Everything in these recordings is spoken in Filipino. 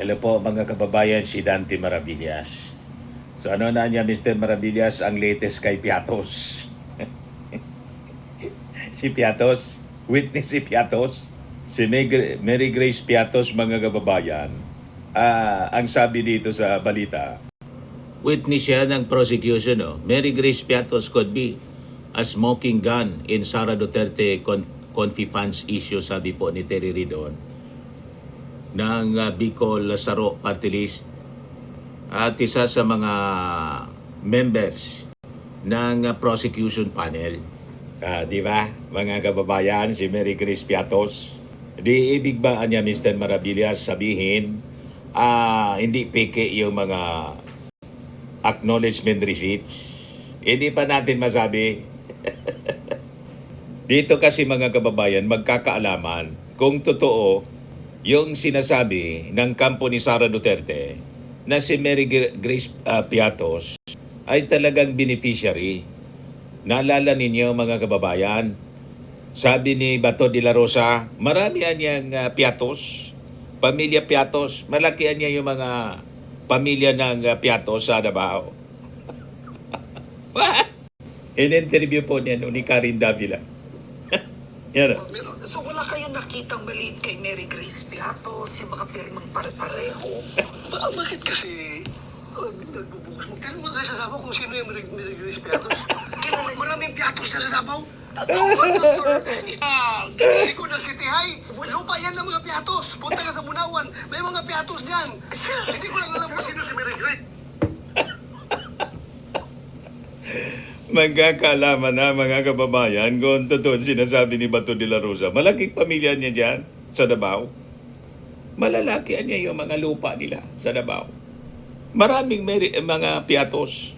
Hello po mga kababayan, si Dante Maravillas. So ano na niya Mr. Maravillas ang latest kay Piatos? Si Piatos, witness si Piatos, si Mary Grace Piatos mga kababayan. Ang sabi dito sa balita, witness siya ng prosecution. Mary Grace Piatos could be a smoking gun in Sara Duterte Confi funds issue, sabi po ni Terry Ridon ng Bicol Saro Party List at isa sa mga members ng prosecution panel. Di ba, mga kababayan, si Mary Grace Piatos? Di ibig ba niya Mr. Maravillas sabihin hindi peke yung mga acknowledgement receipts? Hindi pa natin masabi. Dito kasi mga kababayan, magkakaalaman kung totoo yung sinasabi ng kampo ni Sara Duterte na si Mary Grace Piatos ay talagang beneficiary. Naalala ninyo mga kababayan, sabi ni Bato de la Rosa, marami niyang Piatos, pamilya Piatos, malaki niya yung mga pamilya ng Piatos sa Davao. In-interview po niya ni Karin Davila. Yan. So wala kayong nakitang maliit kay Mary Grace Piatos, yung mga pirmang pare-pareho? Bakit kasi nagbubukas mo? Kailan mga sa Davao kung sino yung Mary Grace Piatos? Kailan maraming Piatos na sa Davao? Tawag to, sir. Ginili ko ng City High. Lupa yan ng mga Piatos. Punta ka sa Bunawan. May mga Piatos dyan. Hindi ko lang alam kung sino si Mary Grace. Magkakaalaman na mga kababayan kung totoo sinasabi ni Bato de la Rosa. Malaking pamilya niya dyan sa Davao. Malalaki niya yung mga lupa nila sa Davao. Maraming mga Piatos.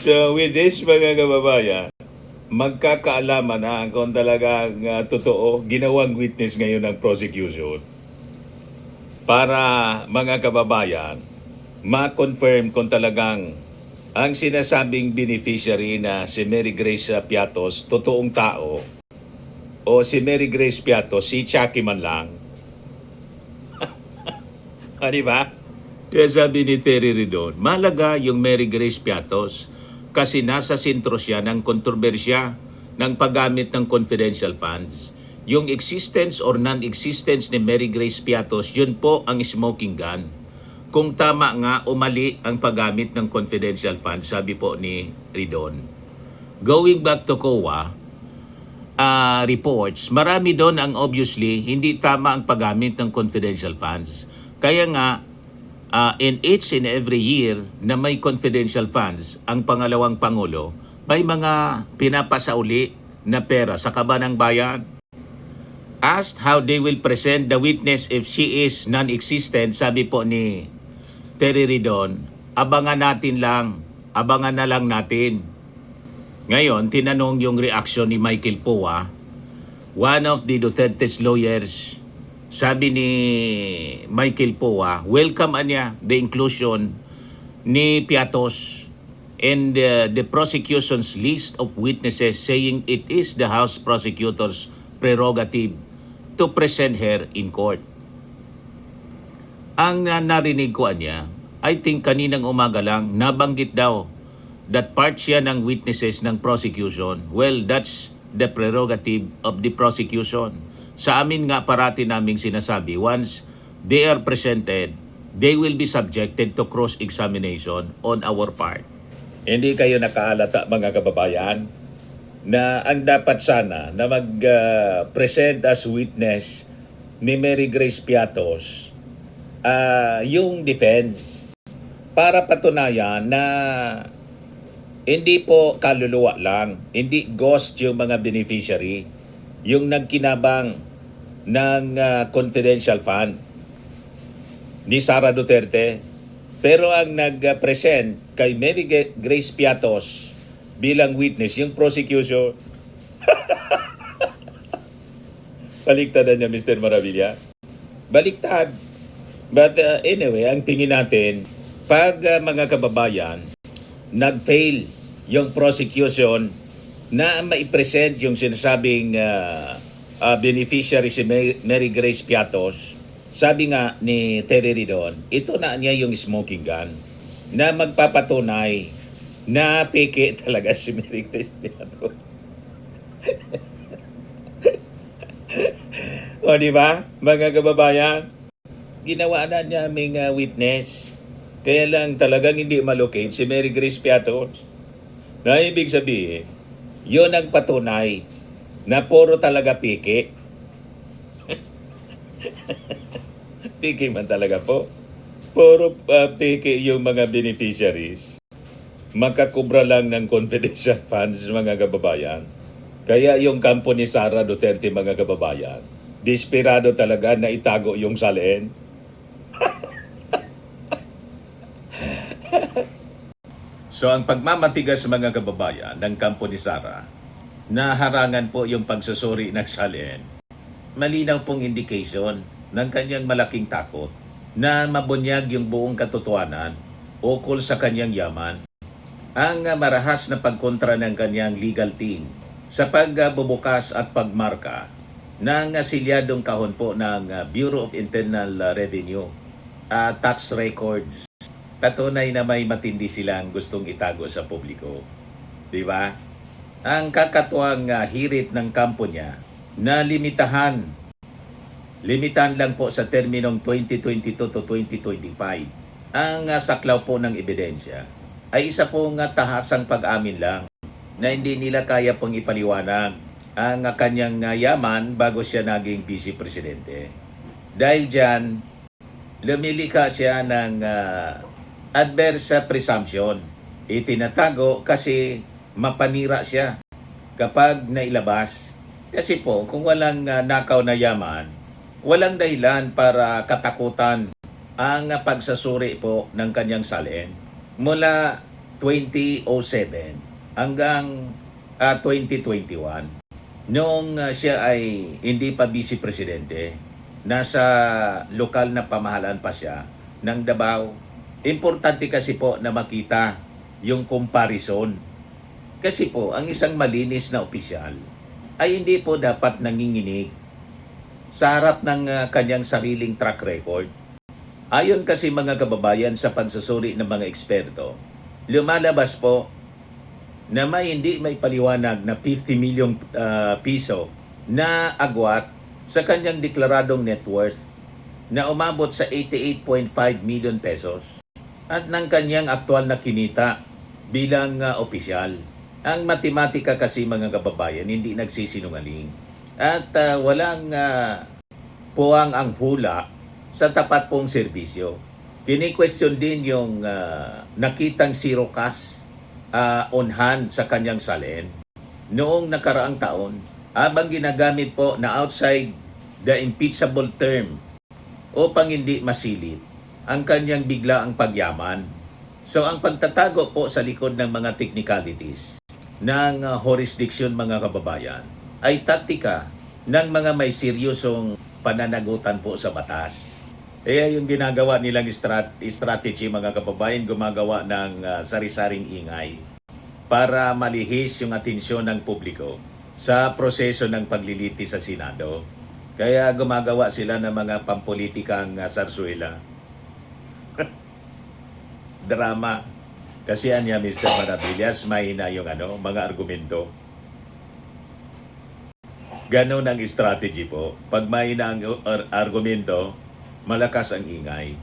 So with this mga kababayan, magkakaalaman na kung talagang totoo, ginawang witness ngayon ng prosecution para mga kababayan ma-confirm kung talagang ang sinasabing beneficiary na si Mary Grace Piatos totoong tao o si Mary Grace Piatos si Chucky man lang. Di ba? Kaya sabi ni Terry Ridon, malaga yung Mary Grace Piatos kasi nasa sentro siya ng kontrobersya ng paggamit ng confidential funds. Yung existence or non-existence ni Mary Grace Piatos, yun po ang smoking gun. Kung tama nga o mali ang paggamit ng confidential funds, sabi po ni Ridon. Going back to COA reports, marami doon ang obviously hindi tama ang paggamit ng confidential funds. Kaya nga, in each and every year na may confidential funds, ang pangalawang Pangulo, may mga pinapasauli na pera sa kabanang bayan. Asked how they will present the witness if she is non-existent, sabi po ni Terry Ridon, abangan na lang natin. Ngayon, tinanong yung reaction ni Michael Poa, one of the Duterte's lawyers. Sabi ni Michael Poa, welcome niya the inclusion ni Piatos in the prosecution's list of witnesses, saying it is the House prosecutor's prerogative to present her in court. Ang narinig ko niya, I think kaninang umaga lang, nabanggit daw that part siya ng witnesses ng prosecution. Well, that's the prerogative of the prosecution. Sa amin nga parati naming sinasabi, once they are presented, they will be subjected to cross-examination on our part. Hindi kayo nakaalata mga kababayan na ang dapat sana na mag-present as witness ni Mary Grace Piatos yung defense para patunayan na hindi po kaluluwa lang, hindi ghost yung mga beneficiary, yung nagkinabang ng confidential fund ni Sara Duterte. Pero ang nag-present kay Mary Grace Piatos bilang witness, yung prosecution. Baliktad niya Mr. Maravilla. Baliktad. But anyway, ang tingin natin, pag mga kababayan, nag-fail yung prosecution na maipresent yung sinasabing beneficiary si Mary Grace Piatos, sabi nga ni Terry Ridon, ito na niya yung smoking gun na magpapatunay na peke talaga si Mary Grace Piatos. O di ba, mga kababayan? Ginawa na niya may witness. Kaya lang talagang hindi malocate si Mary Grace Piatos. Na ibig sabihin, yun ang patunay na puro talaga peke. Peke man talaga po. Puro peke yung mga beneficiaries. Makakubra lang ng confidential funds, mga kababayan. Kaya yung kampo ni Sara Duterte, mga kababayan, desperado talaga na itago yung salin. So ang pagmamatigas, mga kababayan, ng kampo ni Sara, naharangan po yung pagsusuri ng salin. Malinaw pong indication ng kanyang malaking takot na mabunyag yung buong katotohanan ukol sa kanyang yaman. Ang marahas na pagkontra ng kanyang legal team sa pagbubukas at pagmarka ng silyadong kahon po ng Bureau of Internal Revenue tax records. Patunay na may matindi silang gustong itago sa publiko. Di ba? Ang kakatuwang hirit ng kampo niya na limitahan lang po sa terminong 2022 to 2025 ang saklaw po ng ebidensya ay isa pong tahasang pag-amin lang na hindi nila kaya pong ipaliwanag ang kanyang yaman bago siya naging vice presidente. Dahil dyan, lumilika siya ng adverse presumption. Itinatago kasi mapanira siya kapag nailabas. Kasi po, kung walang nakaw na yaman, walang dahilan para katakutan ang pagsasuri po ng kanyang salin. Mula 2007 hanggang 2021, noong siya ay hindi pa vice presidente, nasa lokal na pamahalaan pa siya ng Davao. Importante kasi po na makita yung comparison. Kasi po, ang isang malinis na opisyal ay hindi po dapat nanginginig sa harap ng kanyang sariling track record. Ayon kasi, mga kababayan, sa pagsusuri ng mga eksperto, lumalabas po na hindi may paliwanag na 50 million piso na agwat sa kanyang deklaradong net worth na umabot sa 88.5 million pesos at ng kanyang aktual na kinita bilang opisyal. Ang matematika kasi, mga kababayan, hindi nagsisinungaling at walang puwang ang hula sa tapat pong serbisyo. Kini-question din yung nakitang zero cash on hand sa kanyang salin noong nakaraang taon habang ginagamit po na outside the impeachable term upang hindi masilip ang kanyang biglaang pagyaman. So ang pagtatago po sa likod ng mga technicalities ng jurisdiction, mga kababayan, ay taktika ng mga may seryosong pananagutan po sa batas. Kaya yung ginagawa nilang strategy, mga kababayan, gumagawa ng sari-saring ingay para malihis yung atensyon ng publiko sa proseso ng paglilitis sa Senado. Kaya gumagawa sila ng mga pampolitikang sarsuela. Drama. Kasi anya, Mr. Maravillas, mahina yung mga argumento. Ganon ang strategy po. Pag mahina ang argumento, malakas ang ingay.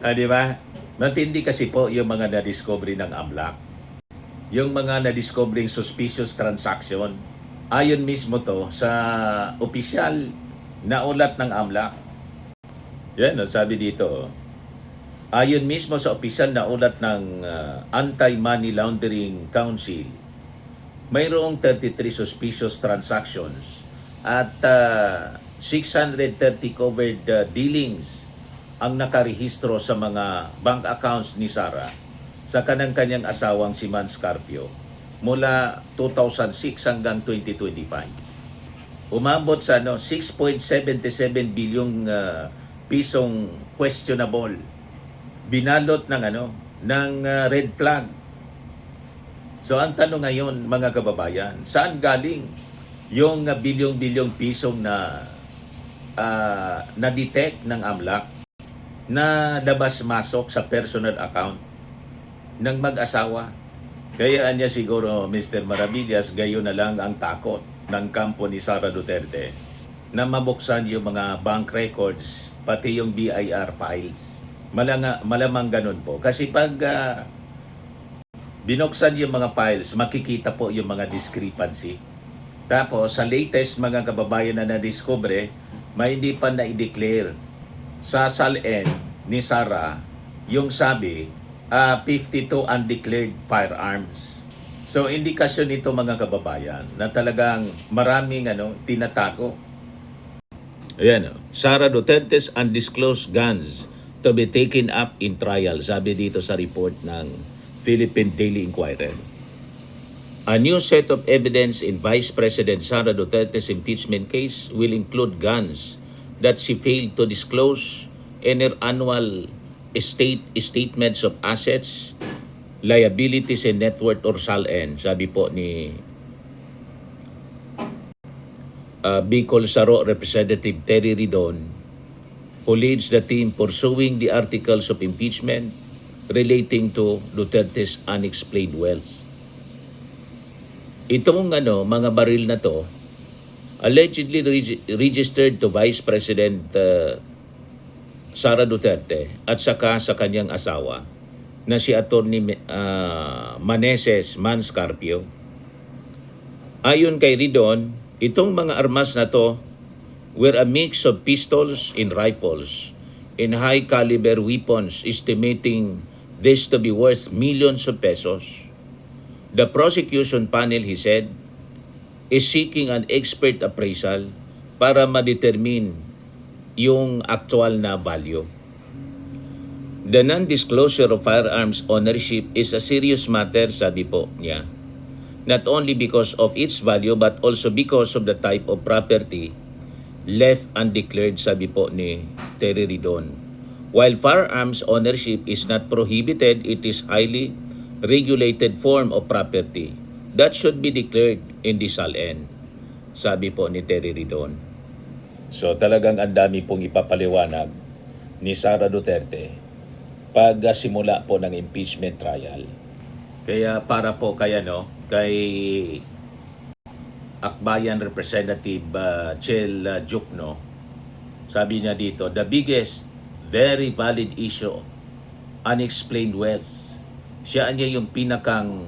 Di ba? Matindi kasi po yung mga na-discovery ng AMLAC. Yung mga na-discovering suspicious transaction. Ayon mismo to sa opisyal na ulat ng AMLAC. Yan, sabi dito. Ayon mismo sa opisyal na ulat ng Anti-Money Laundering Council, mayroong 33 suspicious transactions at 630 covered dealings ang nakarehistro sa mga bank accounts ni Sara sa kanang-kanyang asawang si Man Scarpio mula 2006 hanggang 2025. Umabot sa 6.77 bilyong pisong questionable. Binalot ng red flag. So ang tanong ngayon mga kababayan, saan galing yung bilyong-bilyong pisong na-detect ng AMLAC na labas-masok sa personal account ng mag-asawa? Kaya niya siguro, Mr. Maravillas, gayon na lang ang takot ng kampo ni Sara Duterte na mabuksan yung mga bank records, pati yung BIR files. Malamang ganun po. Kasi pag binuksan yung mga files, makikita po yung mga discrepancy. Tapos, sa latest mga kababayan na na-discover, may hindi pa na-declare sa SALN ni Sara yung sabi, 52 undeclared firearms. So, indikasyon ito mga kababayan na talagang maraming tinatago. Ayan, Sara Duterte's undisclosed guns to be taken up in trial, sabi dito sa report ng Philippine Daily Inquirer. A new set of evidence in Vice President Sara Duterte's impeachment case will include guns that she failed to disclose in her annual statements of assets, liabilities and net worth or SALN, sabi po ni Bicol Saro Representative Terry Ridon, who leads the team pursuing the articles of impeachment relating to Duterte's unexplained wealth. Itong mga baril na to, allegedly registered to Vice President Sara Duterte at saka sa kanyang asawa na si Atty. Maneses Manscarpio. Ayon kay Ridon, itong mga armas na to were a mix of pistols and rifles and high caliber weapons, estimating this to be worth millions of pesos. The prosecution panel, he said, is seeking an expert appraisal para ma-determine yung actual na value. The non-disclosure of firearms ownership is a serious matter, sabi po niya. Not only because of its value but also because of the type of property left undeclared, sabi po ni Terry Ridon. While firearms ownership is not prohibited, it is highly regulated form of property that should be declared in the SALN, sabi po ni Terry Ridon. So talagang ang dami pong ipapaliwanag ni Sara Duterte pag simula po ng impeachment trial. Kaya para po kay Akbayan Representative Chel Jukno, sabi niya dito, the biggest, very valid issue, unexplained wealth. Siya niya yung pinakang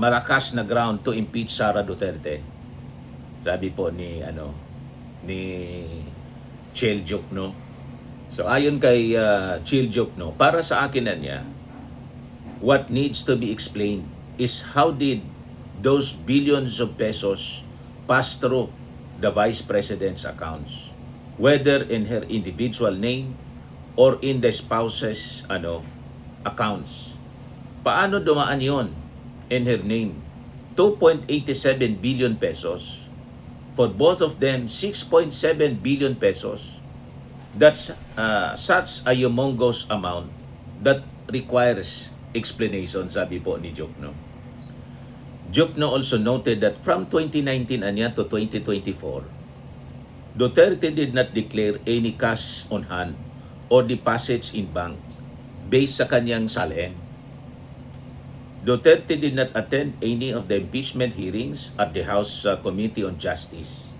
malakas na ground to impeach Sara Duterte. Sabi po ni Chel Jukno. So ayon kay Chel Jukno, para sa akin na niya, what needs to be explained is how did those billions of pesos pass through the Vice President's accounts, whether in her individual name or in the spouse's accounts. Paano dumaan yon in her name? 2.87 billion pesos. For both of them, 6.7 billion pesos. That's such a humongous amount that requires explanation, sabi po ni Jukno. Jukno also noted that from 2019 to 2024, Duterte did not declare any cash on hand or deposits in bank based sa kanyang SALN. Duterte did not attend any of the impeachment hearings at the House Committee on Justice.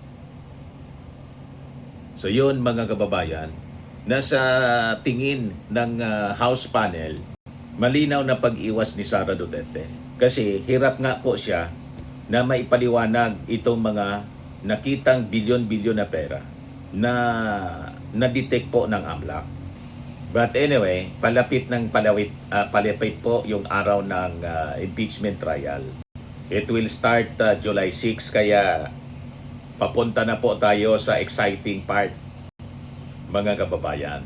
So yun mga kababayan, nasa tingin ng House panel, malinaw na pag-iwas ni Sara Duterte. Kasi hirap nga po siya na maipaliwanag itong mga nakitang bilyon-bilyon na pera na na-detect po ng AMLAC. But anyway, palapit po yung araw ng impeachment trial. It will start July 6, kaya papunta na po tayo sa exciting part, mga kababayan.